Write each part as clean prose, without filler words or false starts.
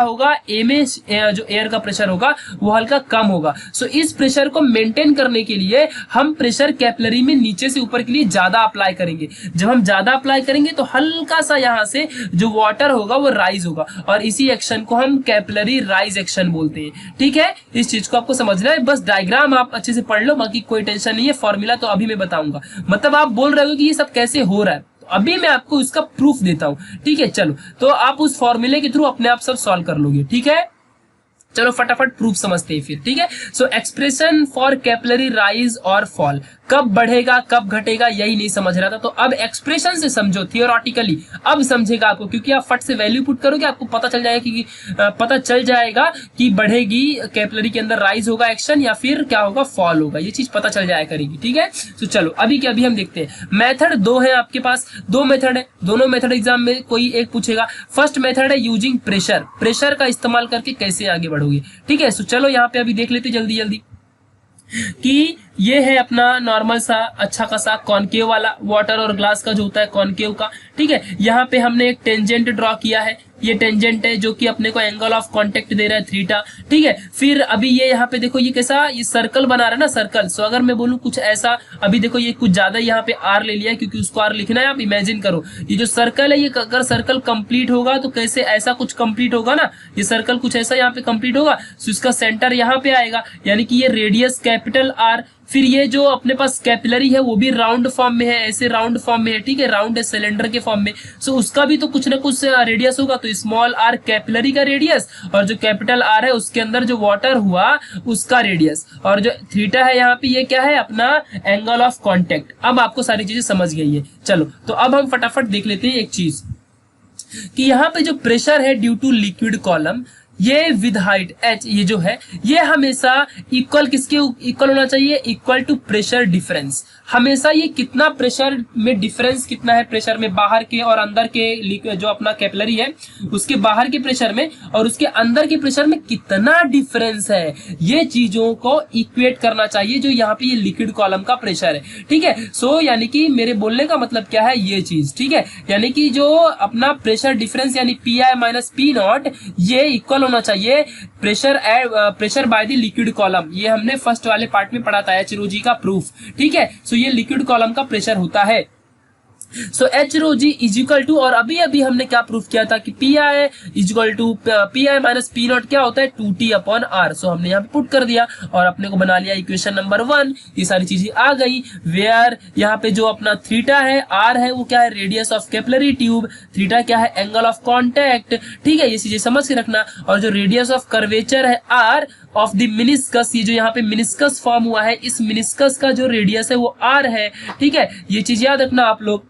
होगा ए में जो एयर का प्रेशर होगा वो हल्का कम होगा। सो इस प्रेशर को मेंटेन करने के लिए हम प्रेशर कैपिलरी में नीचे से ऊपर के लिए ज्यादा अप्लाई करेंगे। जब हम ज्यादा अप्लाई करेंगे तो हल्का सा यहाँ से जो वाटर होगा वो राइज होगा और इसी एक्शन को हम कैपिलरी राइज एक्शन बोलते हैं। ठीक है, इस चीज को आपको समझना है, बस डायग्राम आप अच्छे से पढ़ लो, बाकी कोई टेंशन नहीं है। फॉर्मूला तो अभी मैं बताऊंगा, मतलब आप बोल रहे हो कि ये सब कैसे हो रहा है, अभी मैं आपको इसका प्रूफ देता हूं। ठीक है, चलो तो आप उस फॉर्मूले के थ्रू अपने आप सब सॉल्व कर लोगे। ठीक है, चलो फटाफट प्रूफ समझते हैं फिर। ठीक है, सो एक्सप्रेशन फॉर कैपिलरी राइज और फॉल, कब बढ़ेगा कब घटेगा यही नहीं समझ रहा था, तो अब एक्सप्रेशन से समझो, थियोरेटिकली अब समझेगा आपको, क्योंकि आप फट से वैल्यू पुट करोगे आपको पता चल जाएगा कि बढ़ेगी कैपिलरी के अंदर राइज होगा एक्शन या फिर क्या होगा फॉल होगा, ये चीज पता चल जाया करेगी। ठीक है, तो चलो अभी के अभी हम देखते हैं। मेथड दो है आपके पास, दो मेथड है, दोनों मेथड एग्जाम में कोई एक पूछेगा। फर्स्ट मेथड है यूजिंग प्रेशर, प्रेशर का इस्तेमाल करके कैसे आगे बढ़ोगे। ठीक है, सो चलो यहाँ पे अभी देख लेते जल्दी जल्दी कि ये है अपना नॉर्मल सा अच्छा खासा कॉनकेव वाला वाटर और ग्लास का जो होता है कॉनकेव का। ठीक है, यहाँ पे हमने एक टेंजेंट ड्रॉ किया है, ये टेंजेंट है जो कि अपने को एंगल ऑफ कांटेक्ट दे रहा है थीटा। ठीक है, फिर अभी ये यहाँ पे देखो ये कैसा ये सर्कल बना रहा है ना, सर्कल। सो अगर मैं बोलूँ कुछ ऐसा, अभी देखो ये कुछ ज्यादा यहाँ पे आर ले लिया है क्योंकि उसको आर लिखना है। आप इमेजिन करो ये जो सर्कल है ये अगर सर्कल कंप्लीट होगा तो कैसे ऐसा कुछ कंप्लीट होगा ना, ये सर्कल कुछ ऐसा यहाँ पे कंप्लीट होगा। सो इसका सेंटर यहाँ पे आएगा, यानी कि ये रेडियस कैपिटल आर। फिर ये जो अपने पास कैपिलरी है वो भी राउंड फॉर्म में है, ऐसे राउंड फॉर्म में है। ठीक है, राउंड है सिलेंडर के फॉर्म में। सो उसका भी तो कुछ ना कुछ रेडियस होगा, तो स्मॉल आर कैपिलरी का रेडियस और जो कैपिटल आर है उसके अंदर जो वाटर हुआ उसका रेडियस, और जो थीटा है यहाँ पे ये क्या है अपना एंगल ऑफ कॉन्टेक्ट। अब आपको सारी चीजें समझ गई है। चलो तो अब हम फटाफट देख लेते हैं एक चीज कि यहाँ पे जो प्रेशर है ड्यू टू लिक्विड कॉलम, ये विद हाइट h ये जो है ये हमेशा इक्वल किसके इक्वल होना चाहिए, इक्वल टू प्रेशर डिफरेंस। हमेशा ये कितना प्रेशर में डिफरेंस कितना है, प्रेशर में बाहर के और अंदर के जो अपना कैपिलरी है उसके बाहर के प्रेशर में और उसके अंदर के प्रेशर में कितना डिफरेंस है, ये चीजों को इक्वेट करना चाहिए जो यहाँ पे ये लिक्विड कॉलम का प्रेशर है। ठीक है, सो यानी कि मेरे बोलने का मतलब क्या है ये चीज। ठीक है, यानी कि जो अपना प्रेशर डिफरेंस यानी P i minus P not ये इक्वल होना चाहिए pressure by the liquid column. ये हमने फर्स्ट वाले पार्ट में पढ़ा था एच रो जी का प्रूफ। ठीक है, सो ये लिक्विड कॉलम का प्रेशर होता है। So h rho g is equal to, और अभी अभी हमने क्या प्रूफ किया था कि P i is equal to P i minus P naught क्या होता है 2t अपॉन आर। सो हमने यहाँ पे पुट कर दिया और अपने को बना लिया इक्वेशन नंबर 1। ये सारी चीजें आ गई। वेयर यहाँ पे जो अपना थीटा है आर है वो क्या है radius of capillary tube, theta क्या है एंगल ऑफ कॉन्टेक्ट। ठीक है, ये चीजें समझ के रखना। और जो रेडियस ऑफ कर्वेचर है आर ऑफ द मिनिस्कस, ये जो यहाँ पे मिनिस्कस फॉर्म हुआ है इस मिनिस्कस का जो रेडियस है वो आर है। ठीक है, ये चीज याद रखना आप लोग।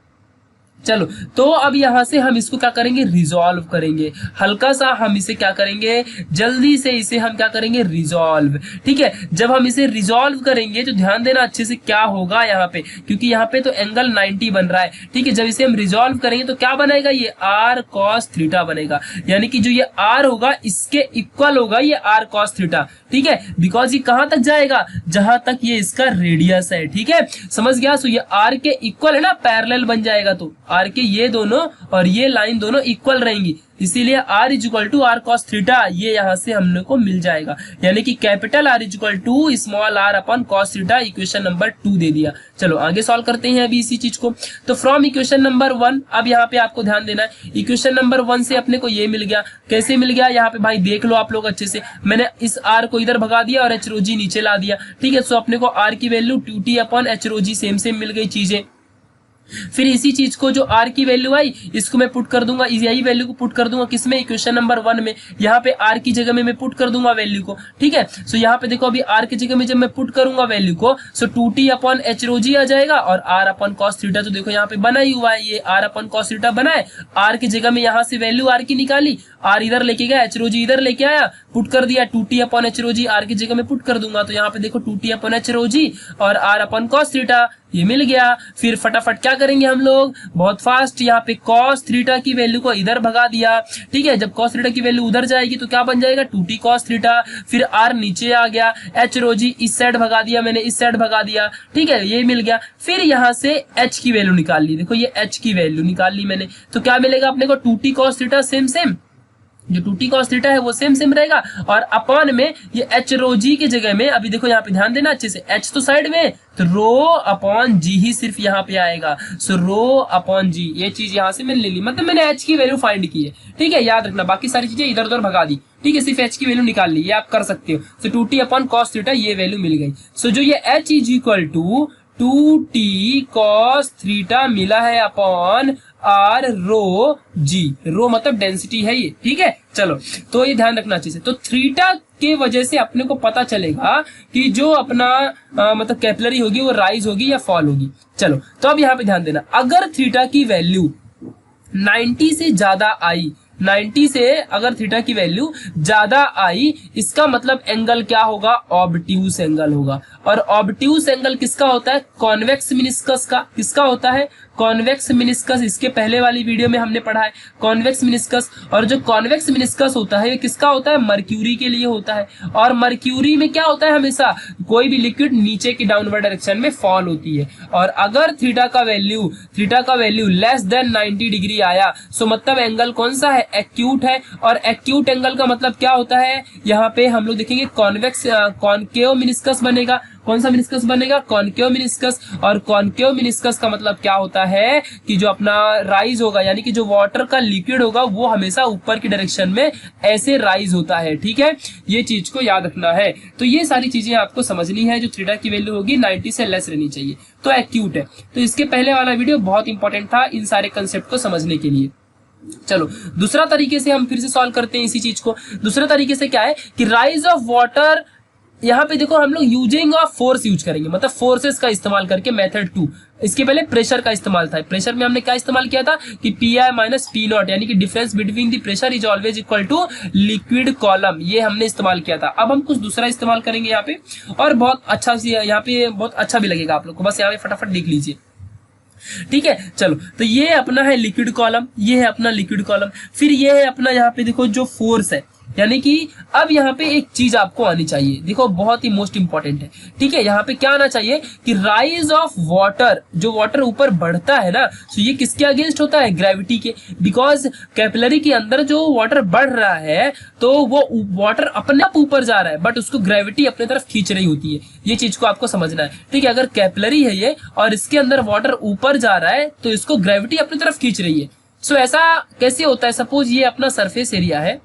चलो तो अब यहां से हम इसको क्या करेंगे रिजॉल्व करेंगे, हल्का सा हम इसे क्या करेंगे जल्दी से इसे हम क्या करेंगे रिजॉल्व। ठीक है, जब हम इसे रिजॉल्व करेंगे तो ध्यान देना अच्छे से क्या होगा यहाँ पे, क्योंकि यहाँ पे तो एंगल 90 बन रहा है। ठीक है, जब इसे हम रिजॉल्व करेंगे तो क्या बनेगा ये आर कॉस थीटा बनेगा, यानी कि जो ये आर होगा इसके इक्वल होगा ये आर कॉस थीटा। ठीक है, बिकॉज ये कहां तक जाएगा जहां तक ये इसका रेडियस है। ठीक है, समझ गया। सो ये आर के इक्वल है ना, पैरेलल बन जाएगा, तो आर के ये दोनों और ये लाइन दोनों इक्वल रहेंगी, इसीलिए R is equal to R cos theta ये यहां से हमने को मिल जाएगा, यानी कि capital R is equal to small r upon cos theta. Equation number 2 दे दिया। चलो आगे सॉल्व करते हैं अभी इसी चीज को। तो फ्रॉम इक्वेशन नंबर 1, अब यहाँ पे आपको ध्यान देना है इक्वेशन नंबर 1 से अपने को ये मिल गया। कैसे मिल गया यहाँ पे भाई देख लो आप लोग अच्छे से, मैंने इस आर को इधर भगा दिया और एच रो जी नीचे ला दिया। ठीक है, सो अपने को आर की value 2t upon h rho जी सेम सेम मिल गई चीजें। फिर इसी चीज को जो आर की वैल्यू आई इसको मैं पुट कर दूंगा, यही वैल्यू को पुट कर दूंगा किसमें इक्वेशन नंबर 1 में, यहाँ पे आर की जगह में मैं पुट कर दूंगा वैल्यू को। ठीक है, सो यहाँ पे देखो अभी आर की जगह में जब मैं पुट करूंगा वैल्यू को सो 2t अपॉन एच रो जी आ जाएगा और आर अपॉन कॉस थीटा तो देखो यहाँ पे बना ही हुआ है, ये आर अपॉन कॉस थीटा बना है। आर की जगह में यहाँ से वैल्यू आर की निकाली, आर इधर लेके गया, एच रो जी इधर लेके आया, पुट कर दिया 2t upon h rho g r की जगह में पुट कर दूंगा, तो यहाँ पे देखो 2t अपॉन एच रो जी और आर अपॉन कॉस थीटा ये मिल गया। फिर फटाफट क्या करेंगे हम लोग बहुत फास्ट, यहाँ पे cos थीटा की वैल्यू को इधर भगा दिया। ठीक है, जब cos थीटा की वैल्यू उधर जाएगी तो क्या बन जाएगा 2t cos थीटा। फिर r नीचे आ गया, h रो जी इस साइड भगा दिया मैंने, इस साइड भगा दिया। ठीक है, ये मिल गया। फिर यहाँ से h की वैल्यू निकाल ली, देखो ये h की वैल्यू निकाल ली मैंने, तो क्या मिलेगा अपने को 2t cos theta same same जो 2t cos थीटा है वो सेम रहेगा, और अपॉन में ये h रो जी की जगह में, अभी देखो यहाँ पे ध्यान देना अच्छे से, h तो साइड में, तो रो अपॉन जी ही सिर्फ यहाँ पे आएगा। सो रो अपॉन जी, ये चीज यहाँ से मैंने ले ली, मतलब मैंने h की वैल्यू फाइंड की है, ठीक है, याद रखना, बाकी सारी चीजें इधर उधर भगा दी, ठीक है, सिर्फ h की वैल्यू निकाल ली, ये आप कर सकते हो। So 2t upon cos theta ये वैल्यू मिल गई। सो जो ये h is equal to 2t cos theta मिला है अपॉन आर रो जी, रो मतलब डेंसिटी है ये, ठीक है। चलो तो ये ध्यान रखना अच्छे से। तो थीटा के वजह से अपने को पता चलेगा कि जो अपना मतलब कैपिलरी होगी वो राइज होगी या फॉल होगी। चलो तो अब यहाँ पे ध्यान देना, अगर थीटा की वैल्यू 90 से ज्यादा आई, 90 से अगर थीटा की वैल्यू ज्यादा आई, इसका मतलब एंगल क्या होगा, ऑब्ट्यूस एंगल होगा। और ऑब्ट्यूस एंगल किसका होता है, कॉन्वेक्स मिनिस्कस का। किसका होता है, कॉन्वेक्स मिनिस्कस। इसके पहले वाली वीडियो में हमने पढ़ा है कॉन्वेक्स मिनिस्कस। और जो कॉन्वेक्स मिनिस्कस होता है ये किसका होता है, मर्क्यूरी के लिए होता है। और मर्क्यूरी में क्या होता है, हमेशा कोई भी लिक्विड नीचे की डाउनवर्ड डायरेक्शन में फॉल होती है। और अगर थीटा का वैल्यू लेस देन 90 डिग्री आया, सो मतलब एंगल कौन सा है, एक्यूट है। और एक्यूट एंगल का मतलब क्या होता है, यहाँ पे हम लोग देखेंगे कॉन्वेक्स कॉनकेव मिनिस्कस बनेगा। कौन सा मिनिस्कस बनेगा, कॉनकेव मिनिस्कस। और कॉनकेव मिनिस्कस का मतलब क्या होता है कि जो अपना राइज होगा, यानी कि जो वाटर का लिक्विड होगा वो हमेशा ऊपर की डायरेक्शन में ऐसे राइज होता है, ठीक है, ये चीज को याद रखना है। तो ये सारी चीजें आपको समझनी है। जो थीटा की वैल्यू होगी 90 से लेस रहनी चाहिए, तो एक्यूट है। तो इसके पहले वाला वीडियो बहुत इंपॉर्टेंट था इन सारे कंसेप्ट को समझने के लिए। चलो दूसरा तरीके से हम फिर से सॉल्व करते हैं इसी चीज को। दूसरा तरीके से क्या है कि राइज ऑफ वाटर, यहाँ पे देखो हम लोग यूजिंग ऑफ फोर्स यूज करेंगे, मतलब फोर्सेस का इस्तेमाल करके। मेथड 2, इसके पहले प्रेशर का इस्तेमाल था। प्रेशर में हमने क्या इस्तेमाल किया था कि P i minus P naught, यानी कि difference between the pressure is always equal to liquid column, ये हमने इस्तेमाल किया था। अब हम कुछ दूसरा इस्तेमाल करेंगे यहाँ पे, और बहुत अच्छा यहाँ पे बहुत अच्छा भी लगेगा आप लोग को, बस यहाँ पे फटाफट देख लीजिए, ठीक है। चलो तो ये अपना है लिक्विड कॉलम, ये है अपना लिक्विड कॉलम। फिर ये है अपना यहाँ पे देखो जो फोर्स है, यानी कि अब यहाँ पे एक चीज आपको आनी चाहिए, देखो बहुत ही मोस्ट इंपॉर्टेंट है, ठीक है। यहाँ पे क्या आना चाहिए कि राइज ऑफ वाटर, जो वाटर ऊपर बढ़ता है ना, तो ये किसके अगेंस्ट होता है, ग्रेविटी के। बिकॉज कैपिलरी के अंदर जो वाटर बढ़ रहा है तो वो वाटर अपने आप ऊपर जा रहा है, बट उसको ग्रेविटी अपने तरफ खींच रही होती है, ये चीज को आपको समझना है, ठीक है। अगर कैपिलरी है ये और इसके अंदर वाटर ऊपर जा रहा है तो इसको ग्रेविटी अपनी तरफ खींच रही है। सो ऐसा कैसे होता है, सपोज ये अपना सरफेस एरिया है,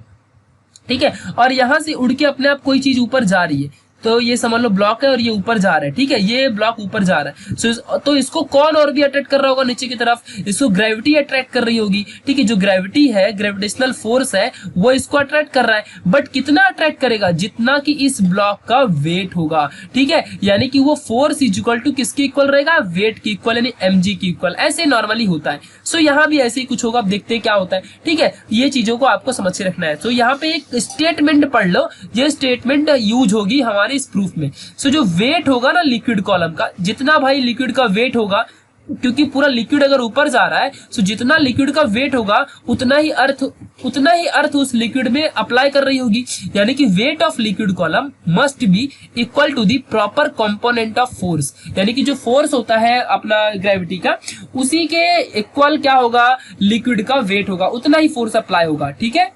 ठीक है, और यहां से उड़ के अपने आप कोई चीज ऊपर जा रही है, तो ये समझ लो ब्लॉक है और ये ऊपर जा रहा है, ठीक है, ये ब्लॉक ऊपर जा रहा है। तो इसको कौन और भी अट्रैक्ट कर रहा होगा नीचे की तरफ, इसको ग्रेविटी अट्रैक्ट कर रही होगी, ठीक है। जो ग्रेविटी है, ग्रेविटेशनल फोर्स है, वो इसको अट्रैक्ट कर रहा है, बट कितना अट्रैक्ट करेगा, जितना कि इस ब्लॉक का वेट होगा, ठीक है। यानी कि वो फोर्स इज इक्वल टू किसके इक्वल रहेगा, वेट की इक्वल, यानी mg की इक्वल। ऐसे नॉर्मली होता है। सो यहाँ भी ऐसे ही कुछ होगा, अब देखते हैं क्या होता है, ठीक है। ये चीजों को आपको समझ के रखना है। तो यहाँ पे एक स्टेटमेंट पढ़ लो, ये स्टेटमेंट यूज होगी हमारे इस प्रूफ में। सो जो वेट होगा ना लिक्विड कॉलम का, जितना भाई लिक्विड का वेट होगा, क्योंकि पूरा लिक्विड अगर ऊपर जा रहा है, सो जितना लिक्विड का वेट होगा उतना ही अर्थ उस लिक्विड में अप्लाई कर रही होगी। यानी कि weight of liquid column must be equal to the proper component of force, यानी कि जो फोर्स होता है अपना ग्रेविटी का, उसी के इक्वल क्या होगा, लिक्विड का वेट होगा, उतना ही फोर्स अप्लाई होगा, ठीक है।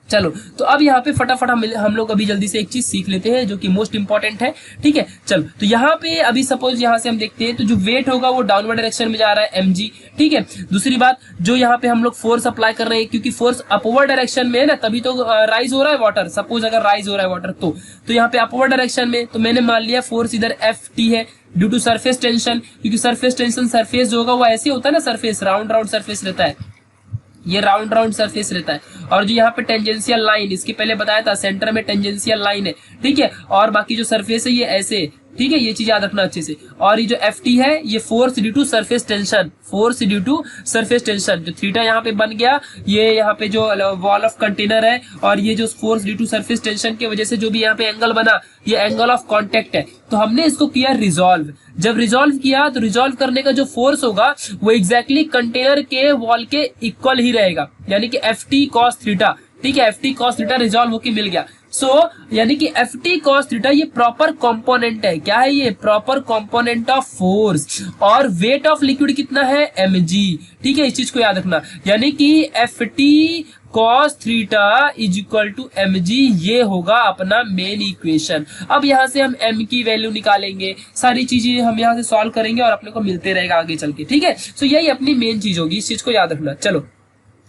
चलो तो अब यहाँ पे फटाफट हम लोग अभी जल्दी से एक चीज सीख लेते हैं जो कि मोस्ट इंपॉर्टेंट है, ठीक है। चलो तो यहाँ पे अभी सपोज यहाँ से हम देखते हैं, तो जो वेट होगा वो डाउनवर्ड डायरेक्शन में जा रहा है mg, ठीक है। दूसरी बात, जो यहाँ पे हम लोग फोर्स अप्लाई कर रहे हैं, क्योंकि फोर्स अपवर्ड डायरेक्शन में है ना, तभी तो राइज हो रहा है वाटर। सपोज अगर राइज हो रहा है वाटर तो यहाँ पे अपवर्ड डायरेक्शन में, तो मैंने मान लिया फोर्स इधर Ft है ड्यू टू सरफेस टेंशन, क्योंकि सरफेस टेंशन, सरफेस जो होगा वो ऐसे होता है ना, सरफेस राउंड सरफेस रहता है, ये राउंड सरफेस रहता है। और जो यहाँ पे टेंजेंशियल लाइन, इसके पहले बताया था सरफेस में टेंजेंशियल लाइन है, ठीक है। और बाकी जो सरफेस है ये ऐसे, ठीक है, ये चीज याद रखना अच्छे से। और ये जो Ft है ये force due to surface tension, force due to surface tension. जो थीटा यहाँ पे बन गया, ये यहाँ पे जो वॉल ऑफ कंटेनर है, और ये जो force due to surface tension की वजह से जो भी यहाँ पे एंगल बना, ये एंगल ऑफ कांटेक्ट है। तो हमने इसको किया रिजॉल्व। जब रिजॉल्व किया तो रिजॉल्व करने का जो फोर्स होगा वो एग्जैक्टली कंटेनर के वॉल के इक्वल ही रहेगा, यानी कि Ft cos थीटा, ठीक है, F T cos theta resolve होके मिल गया। यानी कि एफ टी कॉस थीटा ये प्रॉपर कंपोनेंट है। क्या है ये? Proper component of force. और वेट ऑफ लिक्विड कितना है? mg। ठीक है, इस चीज को याद रखना। यानी कि F T cos theta is equal to mg, ये होगा अपना मेन इक्वेशन। अब यहां से हम m की वैल्यू निकालेंगे, सारी चीजें हम यहां से सॉल्व करेंगे और अपने को मिलते रहेगा आगे चल के। ठीक है, यही अपनी मेन चीज होगी, इस चीज को याद रखना। चलो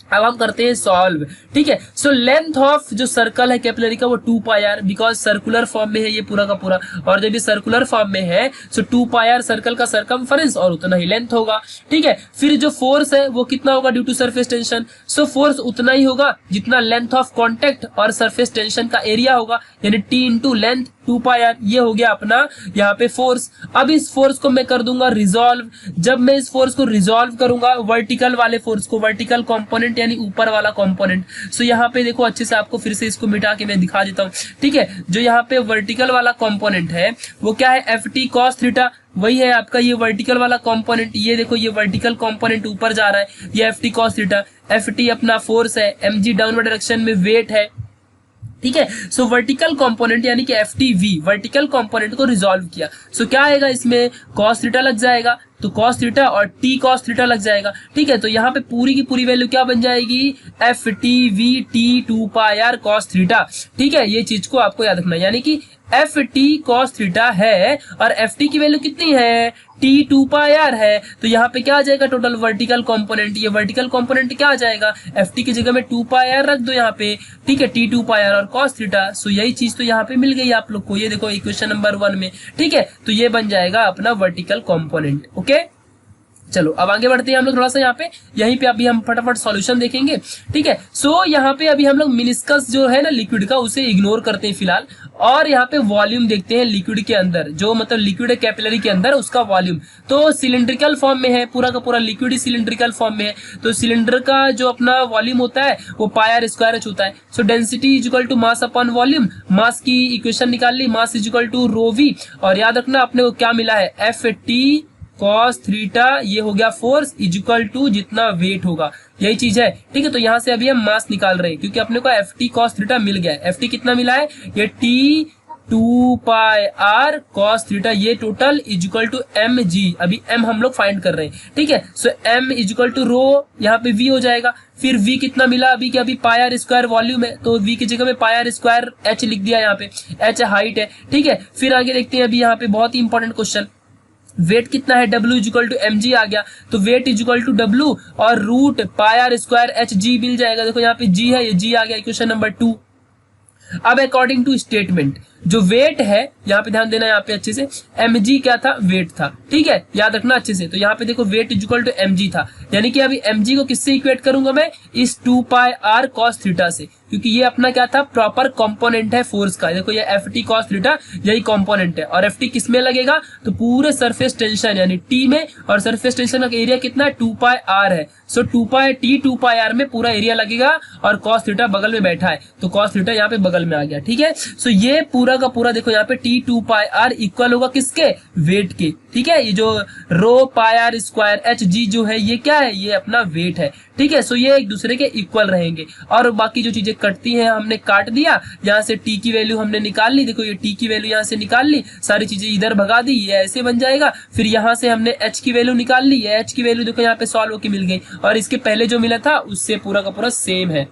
अब हम करते हैं सॉल्व। ठीक है, लेंथ ऑफ जो सर्कल है कैपिलरी का वो 2 pi are, because circular form में है ये पूरा का पूरा, और जब ये सर्कुलर फॉर्म में है 2 पाई आर सर्कल का सरकमफेरेंस और उतना ही लेंथ होगा। ठीक है, फिर जो फोर्स है वो कितना होगा due to surface tension, force उतना ही होगा जितना लेंथ ऑफ कॉन्टेक्ट और सरफेस टेंशन का एरिया होगा, यानी T into length 2 pi r, ये हो गया अपना यहाँ पे फोर्स। अब इस फोर्स को मैं कर दूंगा रिजॉल्व। जब मैं इस फोर्स को रिजॉल्व करूंगा वर्टिकल वाले फोर्स को, वर्टिकल कंपोनेंट यानी ऊपर वाला कंपोनेंट, यहाँ पे देखो अच्छे से आपको फिर से इसको मिटा के मैं दिखा देता हूँ। ठीक है, जो यहाँ पे वर्टिकल वाला कंपोनेंट है वो क्या है? एफ टी कॉस थीटा, वही है आपका ये वर्टिकल वाला कंपोनेंट। ये देखो ये वर्टिकल कंपोनेंट ऊपर जा रहा है, ये F T cos theta. F T अपना फोर्स है, एम जी डाउनवर्ड डायरेक्शन में वेट है। ठीक है, वर्टिकल कंपोनेंट यानी कि F T we, vertical component को रिजॉल्व किया। क्या आएगा इसमें? कॉस थीटा लग जाएगा, तो कॉस थीटा और टी कॉस थीटा लग जाएगा। ठीक है, तो यहाँ पे पूरी की पूरी वैल्यू क्या बन जाएगी? F T V T 2 pi are cos theta. ठीक है, ये चीज को आपको याद रखना, यानी कि एफ टी कॉस थीटा है और एफ टी की वैल्यू कितनी है? टी 2 पाई आर है। तो यहाँ पे क्या आ जाएगा? टोटल वर्टिकल कंपोनेंट, ये वर्टिकल कंपोनेंट क्या आ जाएगा? एफ टी की जगह में 2 पाई आर रख दो यहाँ पे। ठीक है, टी 2 पाई आर और कॉस थीटा। यही चीज तो यहाँ पे मिल गई आप लोग को, ये देखो इक्वेशन नंबर 1 में। ठीक है, तो ये बन जाएगा अपना वर्टिकल कंपोनेंट। ओके, चलो अब आगे बढ़ते हैं हम लोग थोड़ा सा यहाँ पे, यहीं पे अभी हम फटाफट सॉल्यूशन देखेंगे। ठीक है, यहाँ पे अभी हम लोग मिनिस्कस जो है ना लिक्विड का, उसे इग्नोर करते हैं फिलहाल, और यहाँ पे वॉल्यूम देखते हैं लिक्विड के अंदर, जो मतलब लिक्विड है कैपिलरी के अंदर उसका वॉल्यूम। तो सिलिंड्रिकल फॉर्म में है, पूरा का पूरा लिक्विड ही सिलिंड्रिकल फॉर्म में है, तो सिलिंडर का जो अपना वॉल्यूम होता है वो पाई आर स्क्वायर एच होता है। Density is equal to mass upon volume, mass की इक्वेशन निकाल ली, mass is equal to rho V, और याद रखना अपने को क्या मिला है? एफ टी कॉस थीटा, ये हो गया फोर्स इज इक्वल टू जितना वेट होगा, यही चीज है। ठीक है, तो यहाँ से अभी हम मास निकाल रहे हैं क्योंकि अपने को एफ टी कॉस थीटा मिल गया है। एफ टी कितना मिला है? ये T 2 pi are cos theta, ये total is equal to M G. अभी एम हम लोग फाइंड कर रहे हैं। ठीक है, एम इज इक्वल टू रो, यहाँ पे वी हो जाएगा। फिर v कितना मिला अभी? कि अभी पाई आर स्क्वायर वॉल्यूम है, तो v की जगह में पाई आर स्क्वायर h लिख दिया, यहाँ पे h हाइट है। ठीक है, फिर आगे देखते हैं अभी यहाँ पे बहुत ही इंपॉर्टेंट क्वेश्चन, वेट कितना है? W is equal to M G आ गया, तो weight is equal to W और root pi R square H G मिल जाएगा। देखो यहाँ पे G है, ये G आ गया, इक्वेशन नंबर 2। अब अकॉर्डिंग टू स्टेटमेंट जो वेट है, यहाँ पे ध्यान देना यहाँ पे अच्छे से, mg क्या था? वेट था। ठीक है, याद रखना अच्छे से। तो यहाँ पे देखो weight is equal to mg था, यानी कि अभी mg को किससे इक्वेट करूंगा मैं? इस 2 पाई आर कॉस थीटा से, क्योंकि ये अपना क्या था? प्रॉपर कंपोनेंट है फोर्स का। देखो ये एफ टी कॉस थीटा यही कंपोनेंट है, और एफ टी किस में लगेगा? तो पूरे सरफेस टेंशन यानी टी में, और सरफेस टेंशन का एरिया कितना है? 2 पाई आर है। 2 पाई आर में पूरा एरिया लगेगा, और कॉस थीटा बगल में बैठा है, तो कॉस थीटा यहाँ पे बगल में आ गया। ठीक है, ये पूरा का पूरा देखो यहाँ पे टी 2 पाई आर इक्वल होगा किसके? वेट के। ठीक है, ये जो रो पाई आर स्क्वायर एच जी जो है ये क्या है? ये अपना वेट है। ठीक है, ये एक दूसरे के इक्वल रहेंगे, और बाकी जो चीजें कटती हैं हमने काट दिया। यहाँ से टी की वैल्यू हमने निकाल ली, देखो ये टी की वैल्यू यहाँ से निकाल ली, सारी चीजें इधर भगा दी, ये ऐसे बन जाएगा। फिर यहाँ से हमने एच की वैल्यू निकाल ली, ये एच की वैल्यू देखो यहाँ पे सॉल्व होकर मिल गई, और इसके पहले जो मिला था उससे पूरा का पूरा सेम है।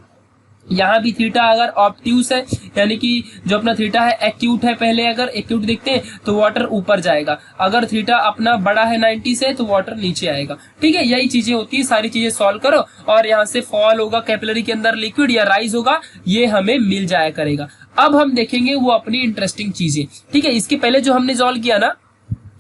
यहाँ भी थीटा अगर ऑब्ट्यूस है, यानी कि जो अपना थीटा है एक्यूट है, पहले अगर एक्यूट देखते हैं तो वाटर ऊपर जाएगा, अगर थीटा अपना बड़ा है 90 से तो वाटर नीचे आएगा। ठीक है, यही चीजें होती है, सारी चीजें सॉल्व करो, और यहाँ से फॉल होगा कैपिलरी के अंदर लिक्विड या राइज होगा, ये हमें मिल जाया करेगा। अब हम देखेंगे वो अपनी इंटरेस्टिंग चीजें। ठीक है, इसके पहले जो हमने सॉल्व किया ना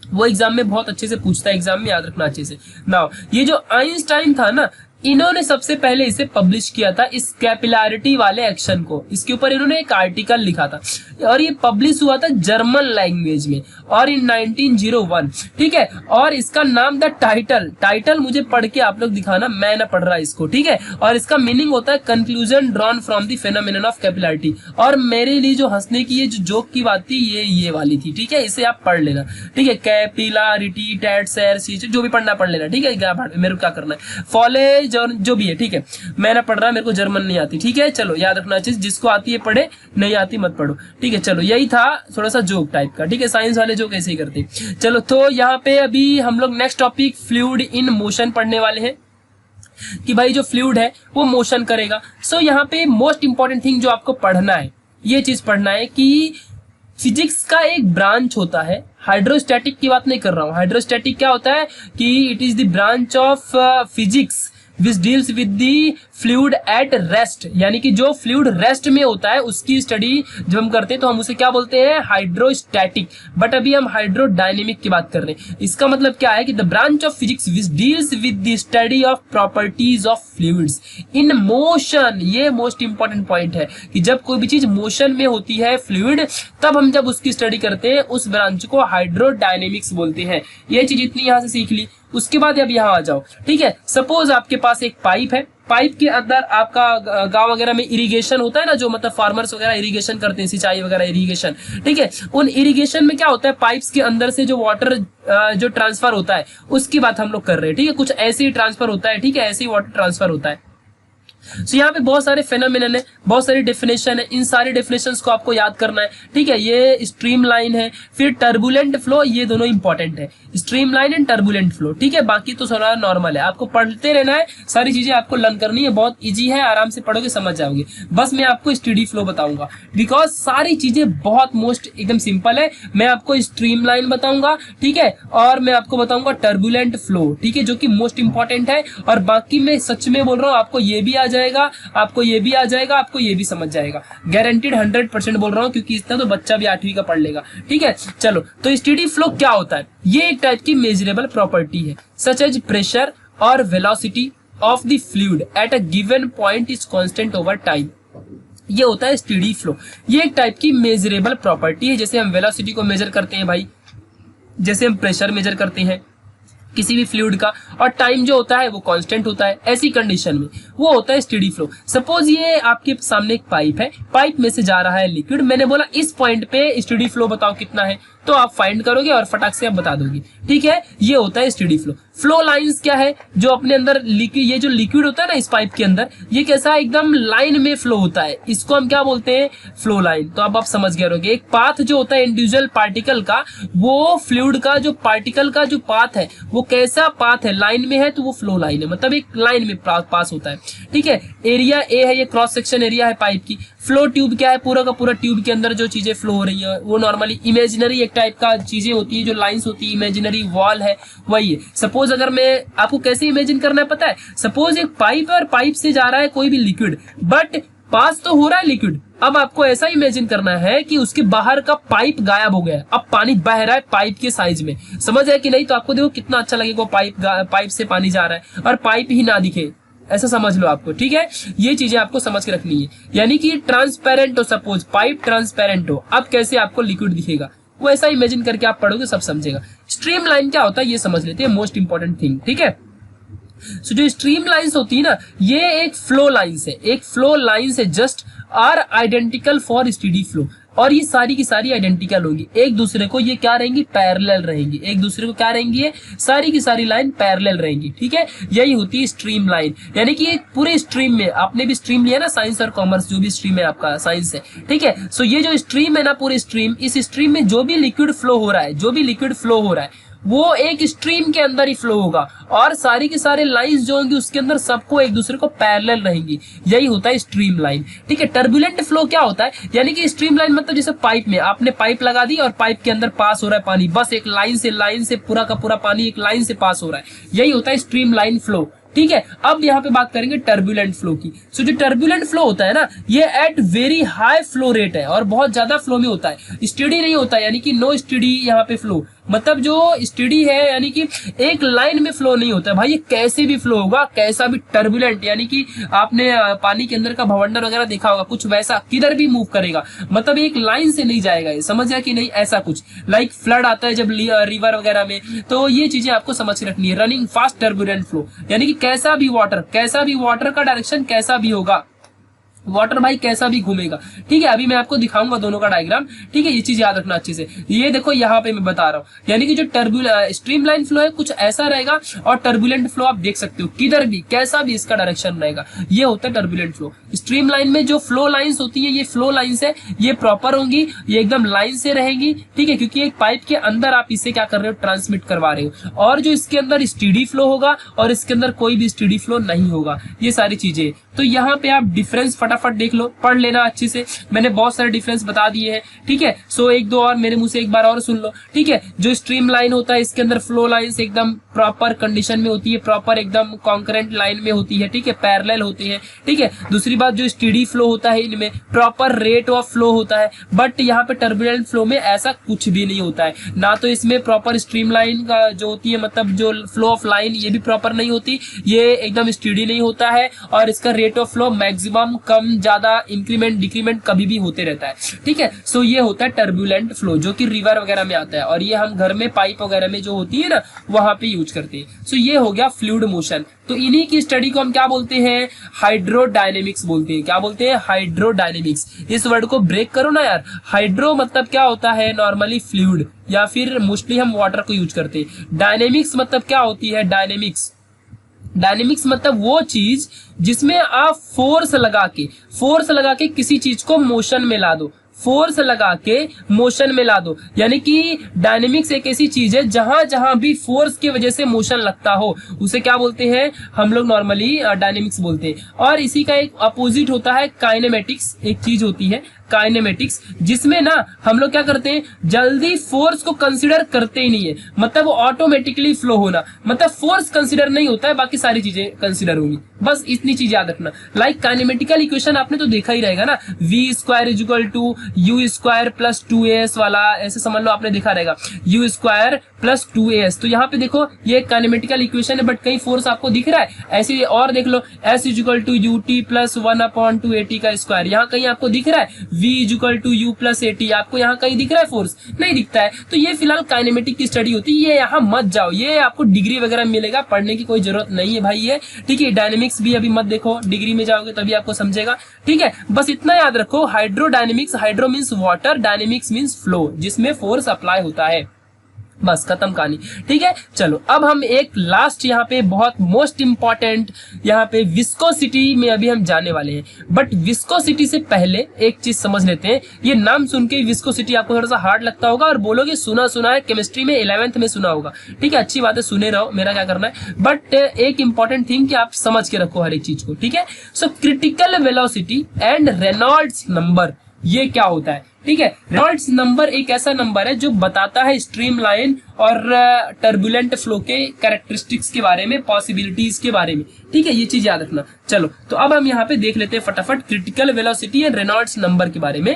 वो एग्जाम में बहुत अच्छे से पूछता है, एग्जाम में याद रखना अच्छे से। नाउ ये जो आइंस्टाइन था ना, इन्होंने सबसे पहले इसे पब्लिश किया था, इस कैपिलैरिटी वाले एक्शन को, इसके ऊपर इन्होंने एक आर्टिकल लिखा था, और ये पब्लिश हुआ था जर्मन लैंग्वेज में। और इन 1901, ठीक है। और इसका नाम द टाइटल मुझे पढ़ के आप लोग दिखाना, मैं ना पढ़ रहा इसको, ठीक है। और इसका मीनिंग होता है conclusion drawn from the phenomenon of capillarity. और मेरे लिए जो हंसने की ये जो जोक की बात थी ये वाली थी, ठीक है। इसे आप पढ़ लेना, ठीक है। कैपिलरिटी टैट सैर जो भी पढ़ना पढ़ लेना, ठीक है। मेरे को क्या करना है, फॉलेज और जो भी है, ठीक है। मैं ना पढ़ रहा, मेरे को जर्मन नहीं आती, ठीक है। चलो याद रखना चीज, जिसको आती है पढ़े, नहीं आती मत पढ़ो, ठीक है। चलो यही था थोड़ा सा जोक टाइप का, ठीक है। साइंस वाले जोक ऐसे ही करते। चलो तो यहाँ पे अभी हम लोग next topic fluid in motion पढ़ने वाले हैं कि भाई जो फ्लूइड है वो मोशन करेगा। सो यहाँ पे मोस्ट इंपॉर्टेंट थिंग जो आपको पढ़ना है, ये चीज पढ़ना है कि फिजिक्स का एक ब्रांच होता है, हाइड्रोस्टैटिक की बात नहीं कर रहा हूं। हाइड्रोस्टैटिक क्या होता है कि it is the branch of physics which deals with the fluid at rest, यानी कि जो फ्लूइड रेस्ट में होता है उसकी स्टडी जब हम करते हैं तो हम उसे क्या बोलते हैं, हाइड्रोस्टैटिक। बट अभी हम हाइड्रोडायनेमिक की बात कर रहे हैं। इसका मतलब क्या है कि the branch of physics which deals with the study of properties of fluids in motion. ये मोस्ट इंपॉर्टेंट पॉइंट है कि जब कोई भी चीज मोशन में होती है फ्लूइड, तब हम जब उसकी स्टडी करते हैं उस ब्रांच को हाइड्रोडायनेमिक्स बोलते हैं। ये चीज इतनी यहां से सीख ली। उसके बाद अब यहाँ आ जाओ, ठीक है। सपोज आपके पास एक पाइप है, पाइप के अंदर आपका गांव वगैरह में इरिगेशन होता है ना, जो मतलब फार्मर्स वगैरह इरिगेशन करते हैं, सिंचाई वगैरह इरिगेशन, ठीक है। उन इरिगेशन में क्या होता है, पाइप्स के अंदर से जो वाटर जो ट्रांसफर होता है उसकी बात हम लोग कर रहे हैं, ठीक है। कुछ ऐसे ही ट्रांसफर होता है, ठीक है, ऐसे ही वाटर ट्रांसफर होता है। तो यहाँ पे बहुत सारे फेनोमेनन है, बहुत सारी डेफिनेशन है, इन सारी डेफिनेशंस को आपको याद करना है, ठीक है। ये स्ट्रीम लाइन है, फिर टर्बुलेंट फ्लो, ये दोनों इंपॉर्टेंट है, stream line and turbulent flow, ठीक है। बाकी तो सारा नॉर्मल है, आपको पढ़ते रहना है, सारी चीजें आपको लर्न करनी है, बहुत इजी है, आराम से पढ़ोगे समझ जाओगे। बस मैं आपको स्टडी फ्लो बताऊंगा बिकॉज सारी चीजें बहुत मोस्ट एकदम सिंपल है। मैं आपको स्ट्रीम लाइन बताऊंगा, ठीक है, और मैं आपको बताऊंगा टर्बुलेंट फ्लो, ठीक है, जो कि मोस्ट इंपॉर्टेंट है। और बाकी मैं सच में बोल रहा हूँ, आपको ये भी आ जाएगा, आपको ये भी आ जाएगा, आपको ये भी समझ जाएगा, गारंटीड 100% बोल रहा हूं, क्योंकि इतना तो बच्चा भी 8वीं का पढ़ लेगा, ठीक है। चलो तो स्टेडी फ्लो क्या होता है, ये एक टाइप की मेजरेबल प्रॉपर्टी है, सच एज प्रेशर और velocity of the fluid at a given point is constant over time. ये होता है स्टेडी फ्लो। ये एक टाइप की मेजरेबल प्रॉपर्टी है, जैसे हम वेलोसिटी को मेजर करते हैं भाई, जैसे हम प्रेशर मेजर करते हैं किसी भी फ्लूइड का, और टाइम जो होता है वो कांस्टेंट होता है। ऐसी कंडीशन में वो होता है स्टेडी फ्लो। सपोज ये आपके सामने एक पाइप है, पाइप में से जा रहा है लिक्विड, मैंने बोला इस पॉइंट पे स्टेडी फ्लो बताओ कितना है, तो आप फाइंड करोगे और फटाक से आप बता दोगे, ठीक है। ये होता है स्टेडी फ्लो। फ्लो लाइंस क्या है, जो अपने अंदर ये जो लिक्विड होता है ना इस पाइप के अंदर, ये कैसा एकदम लाइन में फ्लो होता है, इसको हम क्या बोलते हैं, फ्लो लाइन। तो अब आप समझ गए होंगे, एक पाथ जो होता है इंडिविजुअल पार्टिकल का, वो फ्लूइड का जो पार्टिकल का जो पाथ है वो कैसा पाथ है, लाइन में है तो वो फ्लो लाइन है, मतलब एक लाइन में पास होता है, ठीक है। एरिया ए है, ये क्रॉस सेक्शन एरिया है पाइप की। फ्लो ट्यूब क्या है, पूरा का पूरा ट्यूब के अंदर जो चीजें फ्लो हो रही है वो नॉर्मली इमेजिनरी एक टाइप का चीजें होती है, जो लाइंस होती है, इमेजिनरी वॉल है, वही है। सपोज अगर मैं आपको कैसे इमेजिन करना है पता है, सपोज एक पाइप है और पाइप से जा रहा है कोई भी लिक्विड, बट पास तो हो रहा है लिक्विड। अब आपको ऐसा इमेजिन करना है कि उसके बाहर का पाइप गायब हो गया, अब पानी बह रहा है पाइप के साइज में, समझ है कि नहीं। तो आपको देखो कितना अच्छा लगेगा, पाइप से पानी जा रहा है और पाइप ही ना दिखे, ऐसा समझ लो आपको, ठीक है। ये चीजें आपको समझ के रखनी है, यानी कि ट्रांसपेरेंट हो, सपोज पाइप ट्रांसपेरेंट हो, अब कैसे आपको लिक्विड दिखेगा, वो ऐसा इमेजिन करके आप पढ़ोगे सब समझेगा। स्ट्रीम लाइन क्या होता है ये समझ लेते हैं, मोस्ट इंपॉर्टेंट थिंग, ठीक है। सो जो स्ट्रीम लाइंस होती है ना, ये एक फ्लो लाइंस है, एक फ्लो लाइंस है, just are identical for steady flow. और ये सारी की सारी आइडेंटिकल होंगी एक दूसरे को, ये क्या रहेंगी, पैरेलल रहेंगी एक दूसरे को, क्या रहेंगी, ये सारी की सारी लाइन पैरेलल रहेंगी, ठीक है। यही होती है स्ट्रीम लाइन, यानी कि एक पूरे स्ट्रीम में, आपने भी स्ट्रीम लिया ना साइंस और कॉमर्स, जो भी स्ट्रीम है आपका साइंस है, ठीक है। सो ये जो स्ट्रीम है ना, पूरी स्ट्रीम, इस स्ट्रीम में जो भी लिक्विड फ्लो हो रहा है, जो भी लिक्विड फ्लो हो रहा है वो एक स्ट्रीम के अंदर ही फ्लो होगा, और सारी की सारे लाइंस जो होंगी उसके अंदर सबको एक दूसरे को पैरेलल रहेंगी, यही होता है स्ट्रीम लाइन, ठीक है। टर्बुलेंट फ्लो क्या होता है, यानी कि स्ट्रीम लाइन मतलब जैसे पाइप में आपने पाइप लगा दी और पाइप के अंदर पास हो रहा है पानी, बस एक लाइन से पूरा का पूरा पानी एक लाइन से पास हो रहा है, यही होता है स्ट्रीम लाइन फ्लो, ठीक है। अब यहाँ पे बात करेंगे टर्बुलेंट फ्लो की। सो जो टर्बुलेंट फ्लो होता है ना, ये at very high flow rate है और बहुत ज्यादा फ्लो में होता है, स्टेडी नहीं होता है, यानी कि नो स्टेडी यहाँ पे फ्लो, मतलब जो स्टेडी है यानी कि एक लाइन में फ्लो नहीं होता है भाई, ये कैसे भी फ्लो होगा, कैसा भी टर्बुलेंट, यानी कि आपने पानी के अंदर का भवंडर वगैरह देखा होगा, कुछ वैसा किधर भी मूव करेगा, मतलब एक लाइन से नहीं जाएगा, ये समझ गया कि नहीं, ऐसा कुछ लाइक फ्लड आता है जब रिवर वगैरह में, तो ये चीजें आपको समझ के रखनी है। रनिंग फास्ट टर्बुलेंट फ्लो यानी कि कैसा भी वाटर का डायरेक्शन कैसा भी होगा, वाटर भाई कैसा भी घूमेगा, ठीक है। अभी मैं आपको दिखाऊंगा दोनों का डायग्राम, ठीक है, ये चीज याद रखना अच्छे से। ये देखो यहाँ पे मैं बता रहा हूँ, यानी कि जो स्ट्रीमलाइन फ्लो है कुछ ऐसा रहेगा, और टर्बुलेंट फ्लो आप देख सकते हो किधर भी कैसा भी इसका डायरेक्शन रहेगा, ये होता है टर्बुलेंट फ्लो। स्ट्रीमलाइन में जो फ्लो लाइंस होती है, ये फ्लो लाइंस है, ये प्रॉपर होंगी, ये एकदम लाइन से रहेंगी, ठीक है, क्योंकि एक पाइप के अंदर आप इसे क्या कर रहे हो, ट्रांसमिट करवा रहे हो। और जो इसके अंदर स्टेडी फ्लो होगा और इसके अंदर कोई भी स्टेडी फ्लो नहीं होगा, ये सारी चीजें। तो यहाँ पे आप डिफरेंस फटाफट देख लो, पढ़ लेना अच्छे से, मैंने बहुत सारे डिफरेंस बता दिए हैं, ठीक है। सो एक दो और मेरे मुंह से एक बार और सुन लो, ठीक है। जो स्ट्रीम लाइन होता है इसके अंदर फ्लो लाइंस एकदम प्रॉपर कंडीशन में होती है, प्रॉपर एकदम कॉन्करेंट लाइन में होती है, ठीक है, पैरेलल होती है, ठीक है। दूसरी बात, जो स्टेडी फ्लो होता है इनमें प्रॉपर रेट ऑफ फ्लो होता है, बट यहाँ पे टर्बुलेंट फ्लो में ऐसा कुछ भी नहीं होता है, ना तो इसमें प्रॉपर स्ट्रीम लाइन का जो होती है, मतलब जो फ्लो ऑफ लाइन ये भी प्रॉपर नहीं होती, ये एकदम स्टेडी नहीं होता है, और इसका रेट ऑफ फ्लो मैक्सिमम कम ज्यादा इंक्रीमेंट डिक्रीमेंट कभी भी होते रहता है, ठीक है। सो ये होता है टर्बुलेंट फ्लो, जो कि रिवर वगैरह में आता है, और ये हम घर में पाइप वगैरह में जो होती है ना वहां पे यूज करते हैं। सो ये हो गया फ्लूइड मोशन। तो इन्हीं की स्टडी को हम क्या बोलते हैं, हाइड्रोडायनेमिक्स बोलते हैं। क्या बोलते हैं, हाइड्रोडायनेमिक्स। इस वर्ड को ब्रेक करो ना यार। हाइड्रो मतलब क्या होता है, नॉर्मली फ्लूइड, या फिर मोस्टली हम वाटर को यूज करते हैं। डायनेमिक्स मतलब क्या होती है, डायनेमिक्स मतलब वो चीज जिसमें आप फोर्स लगा के किसी चीज को मोशन में ला दो, फोर्स लगा के मोशन में ला दो, यानी कि डायनेमिक्स एक ऐसी चीज है जहां जहां भी फोर्स की वजह से मोशन लगता हो उसे क्या बोलते हैं, हम लोग नॉर्मली डायनेमिक्स बोलते हैं। और इसी का एक अपोजिट होता है काइनेमेटिक्स, एक चीज होती है काइनेमेटिक्स, जिसमें ना हम लोग क्या करते हैं, जल्दी फोर्स को कंसीडर करते ही नहीं है, मतलब वो ऑटोमेटिकली फ्लो होना, मतलब फोर्स कंसीडर नहीं होता है, बाकी सारी चीजें कंसीडर होंगी, बस इतनी चीज याद रखना। लाइक काइनेमेटिकल इक्वेशन आपने तो देखा ही रहेगा ना, v² = u² + 2as वाला, ऐसे समझ लो आपने देखा रहेगा, u² + 2as। तो यहाँ पे देखो ये काइनेमेटिकल इक्वेशन है, बट कहीं फोर्स आपको दिख रहा है, ऐसे और देख लो, s = ut + 1/2at का स्क्वायर, यहाँ कहीं आपको दिख रहा है, v = u + at, आपको यहाँ कहीं दिख रहा है फोर्स, नहीं दिखता है। तो ये फिलहाल काइनेमेटिक की स्टडी होती है, ये यहाँ मत जाओ, ये आपको डिग्री वगैरह मिलेगा, पढ़ने की कोई जरूरत नहीं है भाई ये, ठीक है। डायनेमिक्स भी अभी मत देखो, डिग्री में जाओगे तभी आपको समझेगा, ठीक है। बस इतना याद रखो, hydrodynamics, hydro means water, dynamics means flow, जिसमें फोर्स अप्लाई होता है, बस खत्म कहानी, ठीक है। चलो अब हम एक लास्ट यहाँ पे बहुत मोस्ट इंपॉर्टेंट यहाँ पे विस्कोसिटी में अभी हम जाने वाले हैं, बट विस्कोसिटी से पहले एक चीज समझ लेते हैं। ये नाम सुन के विस्कोसिटी आपको थोड़ा सा हार्ड लगता होगा और बोलोगे सुना है, केमिस्ट्री में 11th में सुना होगा, ठीक है, अच्छी बात है, सुने रहो, मेरा क्या करना है, बट एक इंपॉर्टेंट थिंग कि आप समझ के रखो हर एक चीज को, ठीक है। So critical velocity and Reynolds number, ये क्या होता है, ठीक है। रेनॉल्ड्स नंबर एक ऐसा नंबर है जो बताता है स्ट्रीमलाइन और टर्बुलेंट फ्लो के कैरेक्टरिस्टिक्स के बारे में, पॉसिबिलिटीज के बारे में, ठीक है, ये चीज याद रखना। चलो तो अब हम यहाँ पे देख लेते हैं फटाफट critical velocity and Reynolds number के बारे में।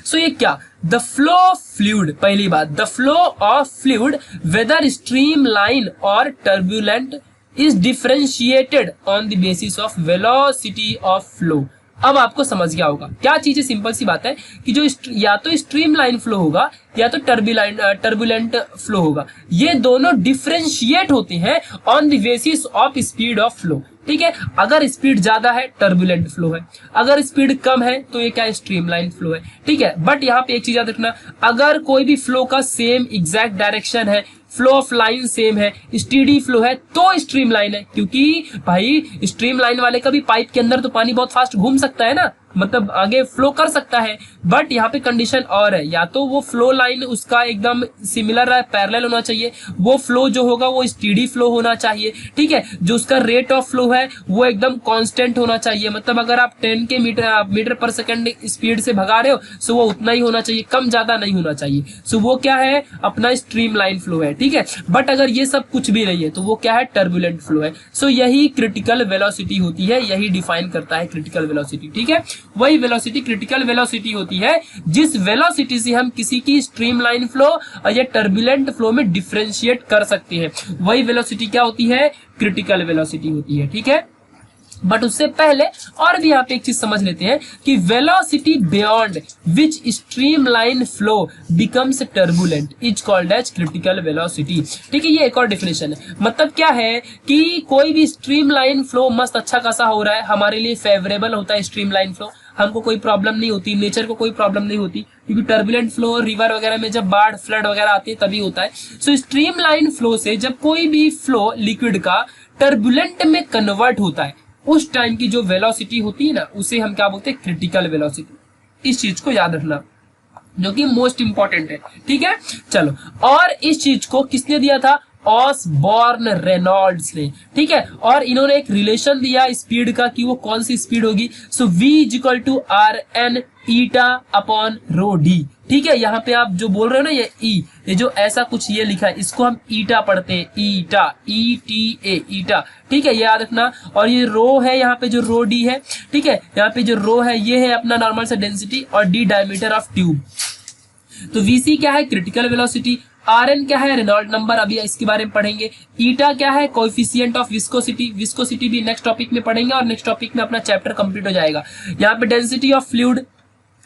सो ये क्या, द फ्लो ऑफ फ्लूइड, पहली बात, the flow of fluid whether streamline और turbulent is differentiated on the basis of velocity of flow. अब आपको समझ गया होगा क्या चीज है, सिंपल सी बात है कि जो या तो स्ट्रीमलाइन फ्लो होगा या तो टर्बुलेंट फ्लो होगा, ये दोनों डिफरेंशिएट होते हैं on the basis of speed of flow, ठीक है। अगर स्पीड ज्यादा है टर्बुलेंट फ्लो है, अगर स्पीड कम है तो ये क्या है, स्ट्रीमलाइन फ्लो है, ठीक है। बट यहाँ पे एक चीज याद रखना, अगर कोई भी फ्लो का सेम एग्जैक्ट डायरेक्शन है, फ्लो ऑफ लाइन सेम है, स्टेडी फ्लो है, तो स्ट्रीमलाइन है, क्योंकि भाई स्ट्रीमलाइन वाले का भी पाइप के अंदर तो पानी बहुत फास्ट घूम सकता है ना, मतलब आगे फ्लो कर सकता है, बट यहाँ पे कंडीशन और है, या तो वो फ्लो लाइन उसका एकदम सिमिलर है, पैरेलल होना चाहिए, वो फ्लो जो होगा वो स्टेडी फ्लो होना चाहिए, ठीक है। जो उसका रेट ऑफ फ्लो है वो एकदम कांस्टेंट होना चाहिए, मतलब अगर आप 10 के मीटर पर सेकंड स्पीड से भगा रहे हो सो वो उतना ही होना चाहिए, कम ज्यादा नहीं होना चाहिए, सो वो क्या है, अपना स्ट्रीमलाइन फ्लो है, ठीक है। बट अगर ये सब कुछ भी नहीं है तो वो क्या है, टर्बुलेंट फ्लो है। सो यही क्रिटिकल वेलोसिटी होती है, यही डिफाइन करता है क्रिटिकल वेलोसिटी, ठीक है। वही वेलोसिटी क्रिटिकल वेलोसिटी होती है, जिस वेलोसिटी से हम किसी की स्ट्रीमलाइन फ्लो या टर्बुलेंट फ्लो में डिफरेंशिएट कर सकते हैं, वही वेलोसिटी क्या होती है, क्रिटिकल वेलोसिटी होती है। ठीक है, बट उससे पहले और भी यहाँ पे एक चीज समझ लेते हैं कि velocity beyond which streamline flow becomes turbulent is called as critical velocity. ठीक है, ये एक और डेफिनेशन है। मतलब क्या है कि कोई भी स्ट्रीमलाइन फ्लो मस्त अच्छा खासा हो रहा है, हमारे लिए फेवरेबल होता है स्ट्रीमलाइन फ्लो, हमको कोई प्रॉब्लम नहीं होती, नेचर को कोई प्रॉब्लम नहीं होती, क्योंकि टर्बुलेंट फ्लो रिवर वगैरह में जब बाढ़ फ्लड वगैरह आती है तभी होता है। सो स्ट्रीमलाइन फ्लो से जब कोई भी फ्लो लिक्विड का टर्बुलेंट में कन्वर्ट होता है, उस टाइम की जो वेलोसिटी होती है ना, उसे हम क्या बोलते हैं, क्रिटिकल वेलोसिटी। इस चीज को याद रखना, जो कि मोस्ट इंपॉर्टेंट है। ठीक है, चलो, और इस चीज को किसने दिया था, ऑसबॉर्न रेनॉल्ड्स ने। ठीक है, और इन्होंने एक रिलेशन दिया स्पीड का कि वो कौन सी स्पीड होगी। So v equal to R N eta upon rho d. ठीक है, यहाँ पे आप जो बोल रहे हो ना ये ई, ये जो ऐसा कुछ ये लिखा है, इसको हम ईटा पढ़ते हैं, ईटा, ETA, ईटा। ठीक है, ये याद रखना। और ये रो है, यहाँ पे जो रो डी है, ठीक है, यहाँ पे जो रो है ये है अपना नॉर्मल सा डेंसिटी, और डी डायमीटर ऑफ ट्यूब। तो VC क्या है, क्रिटिकल वेलोसिटी, RN क्या है, रेनॉल्ड नंबर, अभी इसके बारे में पढ़ेंगे। ईटा क्या है, कोएफिशिएंट ऑफ विस्कोसिटी, विस्कोसिटी भी नेक्स्ट टॉपिक में पढ़ेंगे, और नेक्स्ट टॉपिक में अपना चैप्टर कंप्लीट हो जाएगा। यहाँ पे डेंसिटी ऑफ फ्लूइड,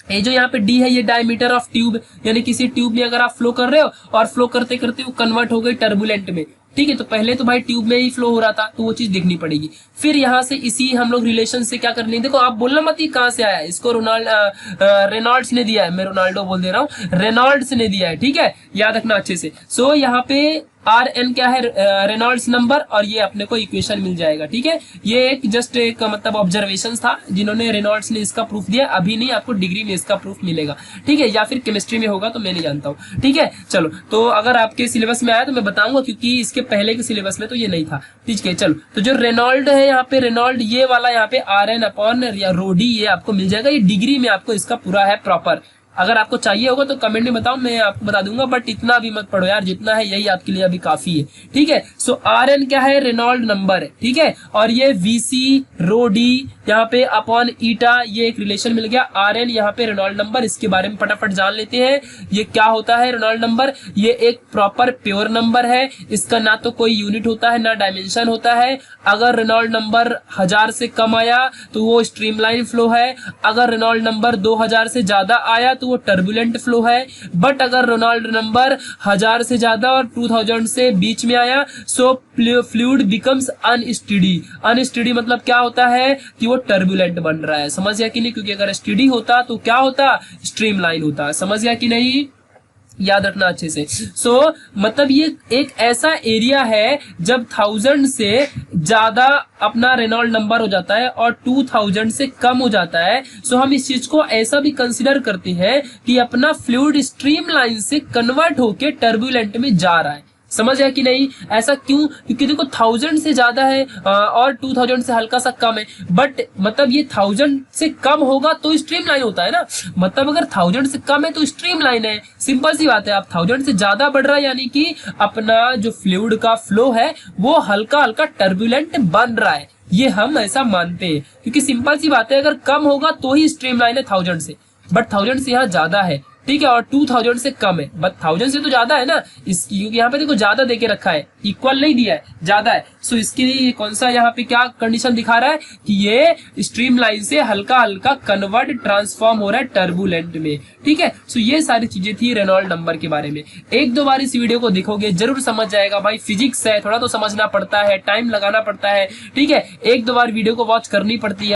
ये जो यहाँ पे डी है ये डायमीटर ऑफ ट्यूब, यानी किसी ट्यूब में अगर आप फ्लो कर रहे हो और फ्लो करते करते वो कन्वर्ट हो गई टर्बुलेंट में। ठीक है, तो पहले तो भाई ट्यूब में ही फ्लो हो रहा था, तो वो चीज देखनी पड़ेगी। फिर यहाँ से इसी हम लोग रिलेशन से क्या कर लेंगे, देखो आप बोलना मत ये कहाँ से आया, इसको रेनॉल्ड्स ने दिया है, मैं रोनाल्डो बोल दे रहा हूँ, रेनॉल्ड्स ने दिया है। ठीक है, याद रखना अच्छे से। सो यहाँ पे RN क्या है, रेनॉल्ड्स नंबर, और ये अपने को इक्वेशन मिल जाएगा। ठीक है, ये एक जस्ट एक मतलब ऑब्जर्वेशन था, जिन्होंने रेनॉल्ड्स ने इसका प्रूफ दिया, अभी नहीं, आपको डिग्री में इसका प्रूफ मिलेगा। ठीक है, या फिर केमिस्ट्री में होगा, तो मैं नहीं जानता हूँ। ठीक है, चलो, तो अगर आपके सिलेबस में आया तो मैं बताऊंगा, क्योंकि इसके पहले के सिलेबस में तो ये नहीं था। ठीक है, चलो, तो जो रेनॉल्ड है यहाँ पे, रेनॉल्ड ये वाला यहाँ पे RN अपॉन या रोडी ये आपको मिल जाएगा, ये डिग्री में आपको इसका पूरा है प्रॉपर। अगर आपको चाहिए होगा तो कमेंट में बताओ, मैं आपको बता दूंगा, बट इतना भी मत पढ़ो यार, जितना है यही आपके लिए अभी काफी है। ठीक है, सो RN क्या है, रेनॉल्ड नंबर है। ठीक है, और ये VC रो डी यहाँ पे अपॉन ईटा, ये एक रिलेशन मिल गया। RN यहाँ पे रेनॉल्ड नंबर, इसके बारे में फटाफट जान लेते हैं। ये क्या होता है रेनॉल्ड नंबर, ये एक प्रॉपर प्योर नंबर है, इसका ना तो कोई यूनिट होता है ना डायमेंशन होता है। अगर रेनॉल्ड नंबर 1000 से कम आया तो वो स्ट्रीमलाइन फ्लो है, अगर रेनॉल्ड नंबर 2000 से ज्यादा आया तो वो टर्बुलेंट फ्लो है। बट अगर रेनॉल्ड नंबर 1000 से ज्यादा और 2000 से बीच में आया, सो फ्लूइड बिकम्स अनस्टेडी। अनस्टेडी मतलब क्या होता है कि वो टर्बुलेंट बन रहा है। समझ गया कि नहीं, क्योंकि अगर स्टेडी होता तो क्या होता, स्ट्रीमलाइन होता। समझ गया कि नहीं, याद रखना अच्छे से। सो मतलब ये एक ऐसा एरिया है जब 1000 से ज्यादा अपना रेनॉल्ड नंबर हो जाता है और 2000 से कम हो जाता है। सो हम इस चीज को ऐसा भी कंसिडर करते हैं कि अपना फ्लूइड स्ट्रीमलाइन से कन्वर्ट होके टर्बुलेंट में जा रहा है। समझ गया कि नहीं, ऐसा क्यों, क्योंकि देखो 1000 से ज्यादा है और 2000 से हल्का सा कम है, बट मतलब ये 1000 से कम होगा तो स्ट्रीमलाइन होता है ना। मतलब अगर 1000 से कम है तो स्ट्रीमलाइन है, सिंपल सी बात है। आप 1000 से ज्यादा बढ़ रहा है, यानी कि अपना जो फ्लूइड का फ्लो है वो हल्का हल्का टर्बुलेंट बन रहा है, ये हम ऐसा मानते हैं। क्योंकि सिंपल सी बात है, अगर कम होगा तो ही स्ट्रीमलाइन है 1000 से, बट 1000 से यहाँ ज्यादा है। ठीक है, और 2000 से कम है, बट 1000 से तो ज्यादा है ना, क्योंकि यहाँ पे देखो ज्यादा देके रखा है, इक्वल नहीं दिया है, ज्यादा है। सो इसके लिए कौन सा यहाँ पे क्या कंडीशन दिखा रहा है कि ये स्ट्रीमलाइन से हल्का हल्का कन्वर्ट ट्रांसफॉर्म हो रहा है टर्बुलेंट में। ठीक है, सो ये सारी चीजें थी रेनॉल्ड नंबर के बारे में। एक दो बार इस वीडियो को देखोगे जरूर समझ जाएगा भाई, फिजिक्स है, थोड़ा तो समझना पड़ता है, टाइम लगाना पड़ता है। ठीक है, एक दो बार वीडियो को वॉच करनी पड़ती है।